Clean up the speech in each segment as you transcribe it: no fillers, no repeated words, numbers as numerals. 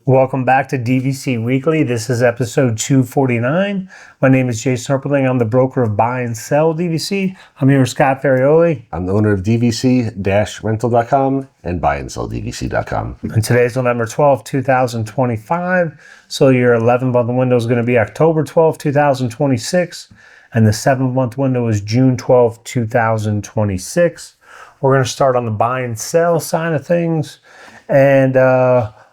Welcome back to DVC Weekly. This is episode 249. My name is Jason Herperling. I'm the broker of Buy and Sell DVC. I'm here with Scott Ferrioli. I'm the owner of DVC-Rental.com and BuyandSellDVC.com. And today's November 12th, 2025. So your 11-month window is going to be October 12th, 2026. And the 7-month window is June 12th, 2026. We're going to start on the buy and sell side of things. And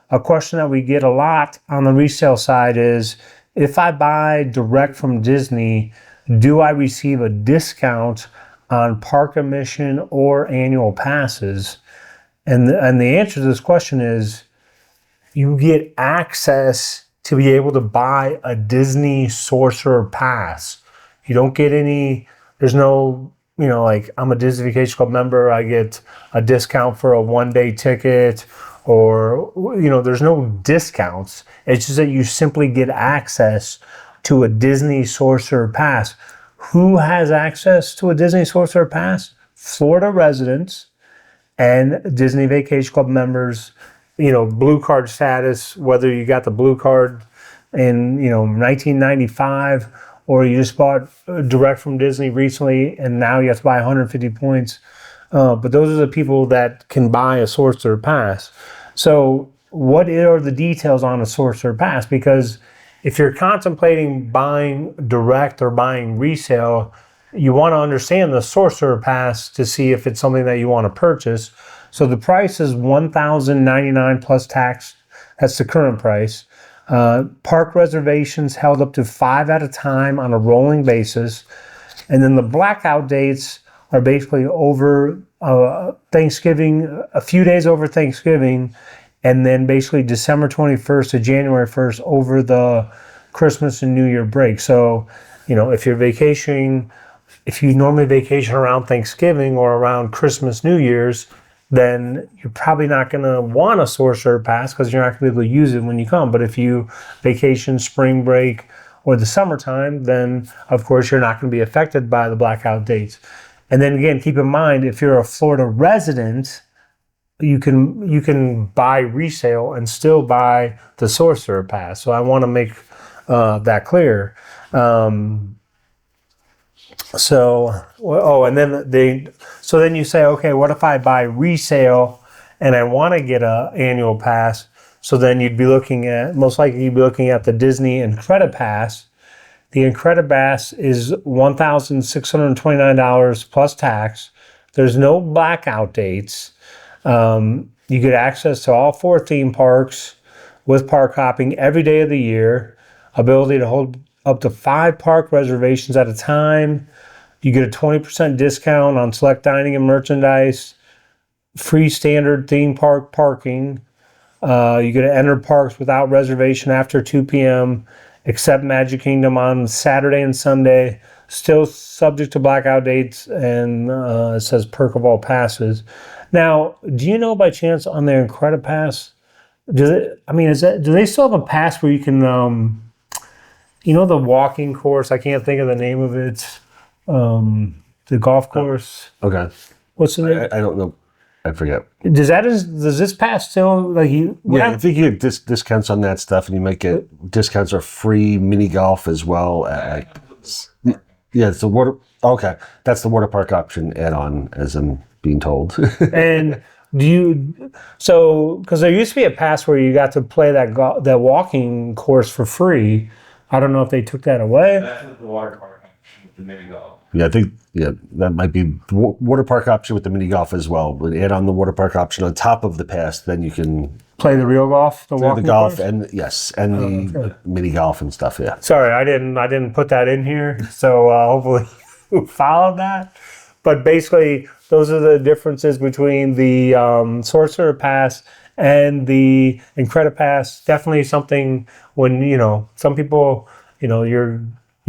a question that we get a lot on the resale side is, if I buy direct from Disney, do I receive a discount on park admission or annual passes? And the answer to this question is, you get access to be able to buy a Disney Sorcerer Pass. You don't get any, there's no, like I'm a Disney Vacation Club member, I get a discount for a one-day ticket, or, there's no discounts. It's just that you simply get access to a Disney Sorcerer Pass. Who has access to a Disney Sorcerer Pass? Florida residents and Disney Vacation Club members, blue card status, whether you got the blue card in, 1995, or you just bought direct from Disney recently and now you have to buy 150 points. But those are the people that can buy a Sorcerer Pass. So what are the details on a Sorcerer Pass? Because if you're contemplating buying direct or buying resale, you want to understand the Sorcerer Pass to see if it's something that you want to purchase. So the price is $1,099 plus tax. That's the current price. Park reservations held up to 5 at a time on a rolling basis. And then the blackout dates are basically over Thanksgiving, a few days over Thanksgiving, and then basically December 21st to January 1st over the Christmas and New Year break. So, if you're vacationing, if you normally vacation around Thanksgiving or around Christmas, New Year's, then you're probably not going to want a Sorcerer Pass because you're not going to be able to use it when you come. But if you vacation spring break or the summertime, then of course you're not going to be affected by the blackout dates. And then again, keep in mind, if you're a Florida resident, you can buy resale and still buy the Sorcerer Pass. So I want to make that clear. And then you say, okay, what if I buy resale and I want to get an annual pass? So then most likely you'd be looking at the Disney Incredipass. The Incredipass is $1,629 plus tax. There's no blackout dates. You get access to all 4 theme parks with park hopping every day of the year, ability to hold up to 5 park reservations at a time. You get a 20% discount on select dining and merchandise, free standard theme park parking. You get to enter parks without reservation after 2 p.m., except Magic Kingdom on Saturday and Sunday, still subject to blackout dates, and it says perk of all passes. Now, do you know by chance on their Incredipass, do they still have a pass where you can, the walking course? I can't think of the name of it. The golf course. Okay. What's the name? I don't know. I forget. Does this pass still Yeah, I think you get discounts on that stuff, and you might get discounts or free mini golf as well. Yeah, it's the water. Okay, that's the water park option add-on, as I'm being told. And because there used to be a pass where you got to play that walking course for free. I don't know if they took that away. That's the water park option with the mini golf. Yeah, I think that might be the water park option with the mini golf as well. But add on the water park option on top of the pass, then you can play the real golf, the golf, and the mini golf and stuff. Yeah. Sorry, I didn't put that in here, so hopefully you followed that. But basically, those are the differences between the Sorcerer Pass and the Incredipass. Definitely something when some people you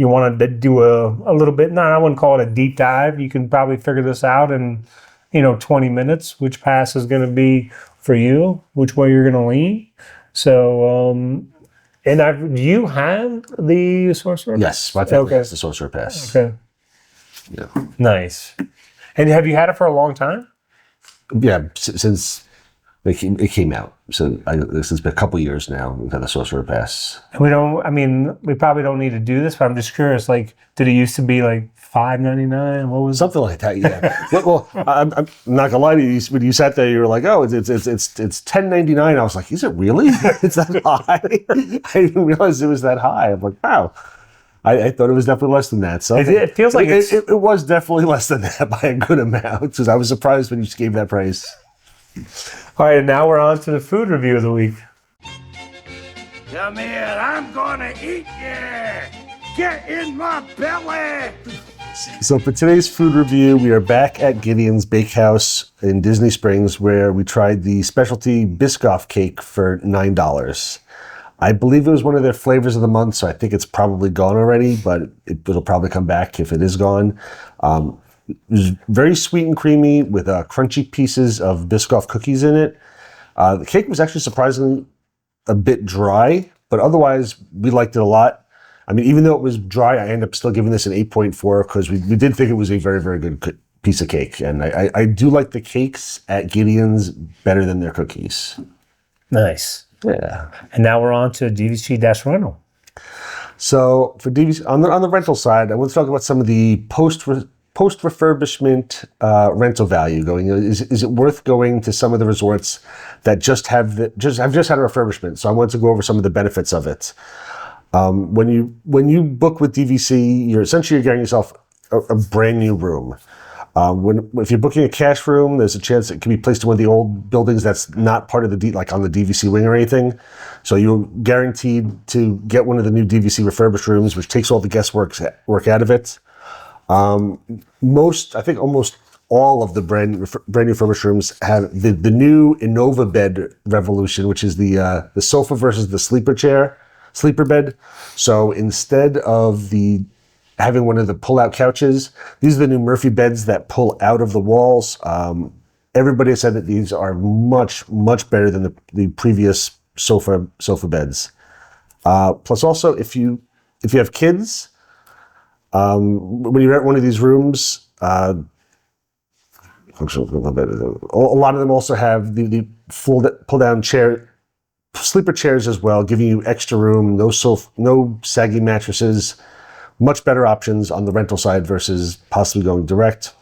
want to do a little bit, I wouldn't call it a deep dive. You can probably figure this out in, 20 minutes, which pass is going to be for you, which way you're going to lean. So, do you have the Sorcerer Pass? Yes, my family has the Sorcerer Pass. Okay. Yeah. Nice. And have you had it for a long time? Yeah, since It came out. So this has been a couple years now. We've had the Sorcerer Pass. We probably don't need to do this, but I'm just curious, like, did it used to be like $5.99? What was it? Something like that, yeah. well, I'm not gonna lie to you. When you sat there, you were like, "Oh, it's $10.99." I was like, "Is it really? It's that high?" I didn't realize it was that high. I'm like, "Wow." I thought it was definitely less than that. So It feels like it was definitely less than that by a good amount, because I was surprised when you gave that price. All right, and now we're on to the food review of the week. Come here, I'm gonna eat you! Get in my belly! So for today's food review, we are back at Gideon's Bakehouse in Disney Springs, where we tried the specialty Biscoff cake for $9. I believe it was one of their flavors of the month, so I think it's probably gone already, but it'll probably come back if it is gone. It was very sweet and creamy with crunchy pieces of Biscoff cookies in it. The cake was actually surprisingly a bit dry, but otherwise we liked it a lot. I mean, even though it was dry, I ended up still giving this an 8.4 because we did think it was a very, very good piece of cake. And I do like the cakes at Gideon's better than their cookies. Nice. Yeah. And now we're on to DVC-Rental. So for DVC, on the rental side, I want to talk about some of the post refurbishment rental value. Is it worth going to some of the resorts that just have had a refurbishment? So I want to go over some of the benefits of it. When you book with DVC, you're getting yourself a brand new room. If you're booking a cash room, there's a chance it can be placed in one of the old buildings that's not part of like on the DVC wing or anything. So you're guaranteed to get one of the new DVC refurbished rooms, which takes all the guesswork out of it. I think almost all of the brand new refurbished rooms have the new Innova bed revolution, which is the sofa versus the sleeper bed. So instead of having one of the pull-out couches, these are the new Murphy beds that pull out of the walls. Everybody said that these are much, much better than the previous sofa beds. Plus also, if you have kids, when you rent one of these rooms, a lot of them also have the pull-down sleeper chairs as well, giving you extra room, no saggy mattresses, much better options on the rental side versus possibly going direct.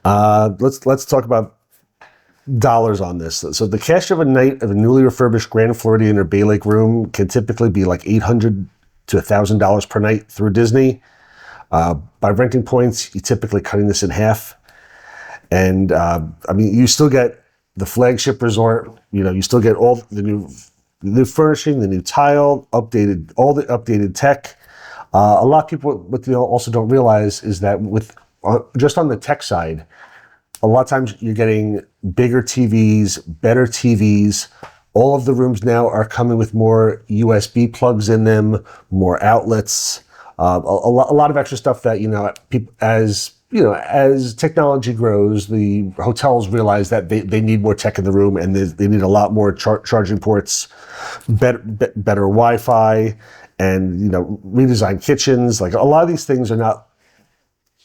Let's talk about dollars on this. So the cash of a night of a newly refurbished Grand Floridian or Bay Lake room can typically be like $800 to $1,000 per night through Disney. By renting points, you're typically cutting this in half. And you still get the flagship resort. You still get all the new furnishing, the new tile, all the updated tech. A lot of people, what they also don't realize is that just on the tech side, a lot of times you're getting bigger TVs, better TVs. All of the rooms now are coming with more USB plugs in them, more outlets, a lot of extra stuff that, people, as technology grows, the hotels realize that they need more tech in the room, and they need a lot more charging ports, better Wi-Fi, and redesigned kitchens. Like, a lot of these things are not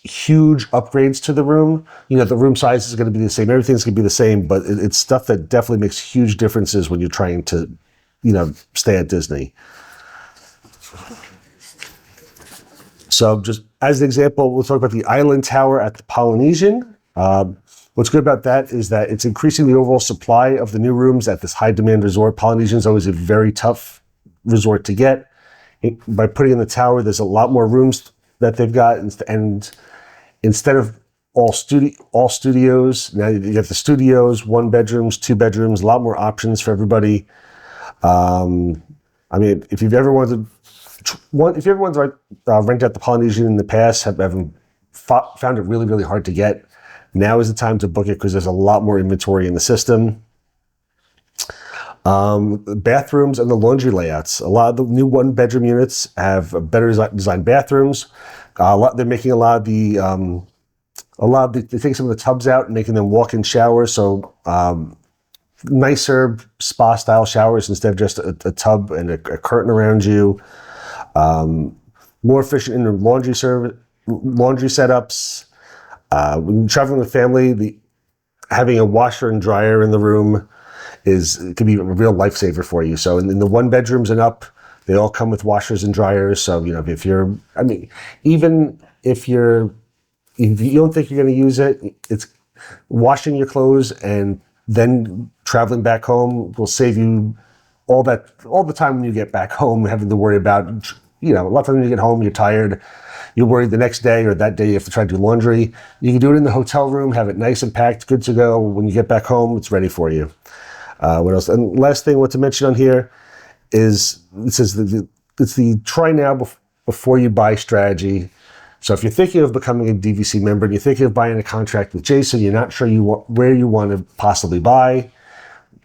huge upgrades to the room. The room size is going to be the same. Everything's going to be the same, but it's stuff that definitely makes huge differences when you're trying to, stay at Disney. So just as an example, we'll talk about the Island Tower at the Polynesian. What's good about that is that it's increasing the overall supply of the new rooms at this high demand resort. Polynesian is always a very tough resort to get. By putting in the tower, there's a lot more rooms that they've got, and instead of all studios, now you get the studios, 1 bedrooms, 2 bedrooms, a lot more options for everybody. If you've ever wanted to rent out the Polynesian in the past, haven't found it really, really hard to get, now is the time to book it because there's a lot more inventory in the system. Bathrooms and the laundry layouts. A lot of the new 1-bedroom units have better designed bathrooms. They're making they're taking some of the tubs out and making them walk-in showers. So nicer spa-style showers instead of just a tub and a curtain around you. More efficient in the laundry setups. When you're traveling with family, having a washer and dryer in the room it can be a real lifesaver for you. So in the 1 bedrooms and up, they all come with washers and dryers. So, if you're, even if you don't think you're going to use it, it's washing your clothes and then traveling back home will save you all the time when you get back home, having to worry about, a lot of times when you get home, you're tired. You're worried the next day or that day you have to try to do laundry. You can do it in the hotel room, have it nice and packed, good to go. When you get back home, it's ready for you. What else? And last thing I want to mention on here is it says it's the try now before you buy strategy. So if you're thinking of becoming a DVC member and you're thinking of buying a contract with Jason, you're not sure where you want to possibly buy,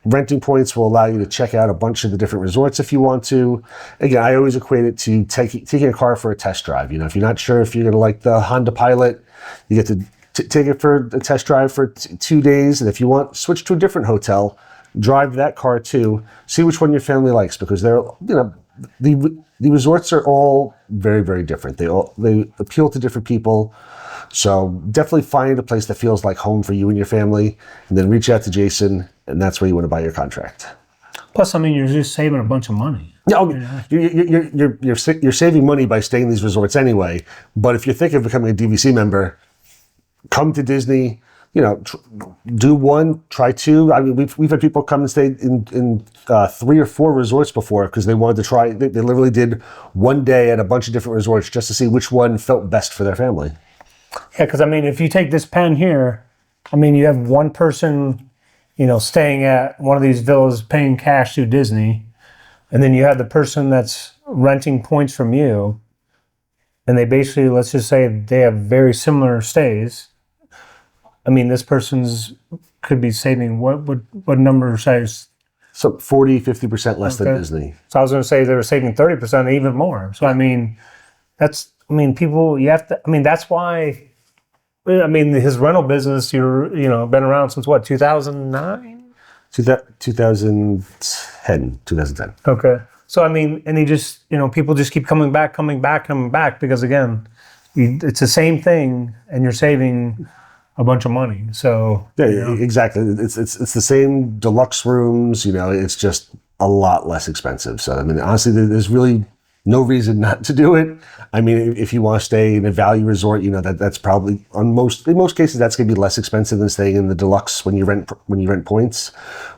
renting points will allow you to check out a bunch of the different resorts if you want to. Again, I always equate it to taking a car for a test drive. If you're not sure if you're going to like the Honda Pilot, you get to take it for a test drive for 2 days. And if you want, switch to a different hotel, drive that car too, see which one your family likes, because the resorts are all very, very different. They appeal to different people. So definitely find a place that feels like home for you and your family, and then reach out to Jason, and that's where you want to buy your contract. Plus, you're just saving a bunch of money. No, you're saving money by staying in these resorts anyway. But if you're thinking of becoming a DVC member, come to Disney. Do 1, try 2. We've had people come and stay in 3 or 4 resorts before because they wanted to try. They literally did 1 day at a bunch of different resorts just to see which one felt best for their family. Yeah, because if you take this pen here, you have one person, staying at one of these villas paying cash to Disney, and then you have the person that's renting points from you, and they basically, let's just say they have very similar stays. This person's could be saving what number size? So 40-50% less than Disney. So I was going to say they were saving 30%, even more. So that's people. You have to. That's why. His rental business. Been around since what? 2009. 2010. Okay. So and he just people just keep coming back because again, it's the same thing, and you're saving a bunch of money. So yeah, exactly. It's the same deluxe rooms. It's just a lot less expensive. So honestly, there's really no reason not to do it. If you want to stay in a value resort, that's probably in most cases that's going to be less expensive than staying in the deluxe when you rent points.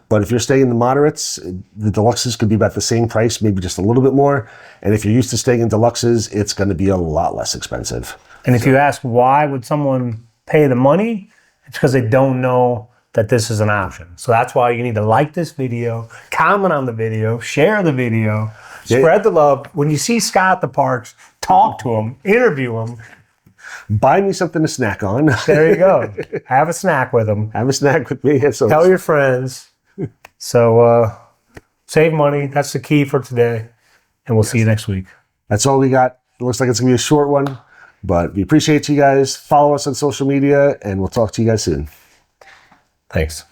But if you're staying in the moderates, the deluxes could be about the same price, maybe just a little bit more. And if you're used to staying in deluxes, it's going to be a lot less expensive. And if you ask why would someone pay the money, it's because they don't know that this is an option. So that's why you need to like this video, comment on the video, share the video, spread the love. When you see Scott at the parks, talk to him, interview him. Buy me something to snack on. There you go. Have a snack with him. Have a snack with me. Tell your friends. So save money. That's the key for today. And we'll see you next week. That's all we got. It looks like it's going to be a short one. But we appreciate you guys. Follow us on social media, and we'll talk to you guys soon. Thanks.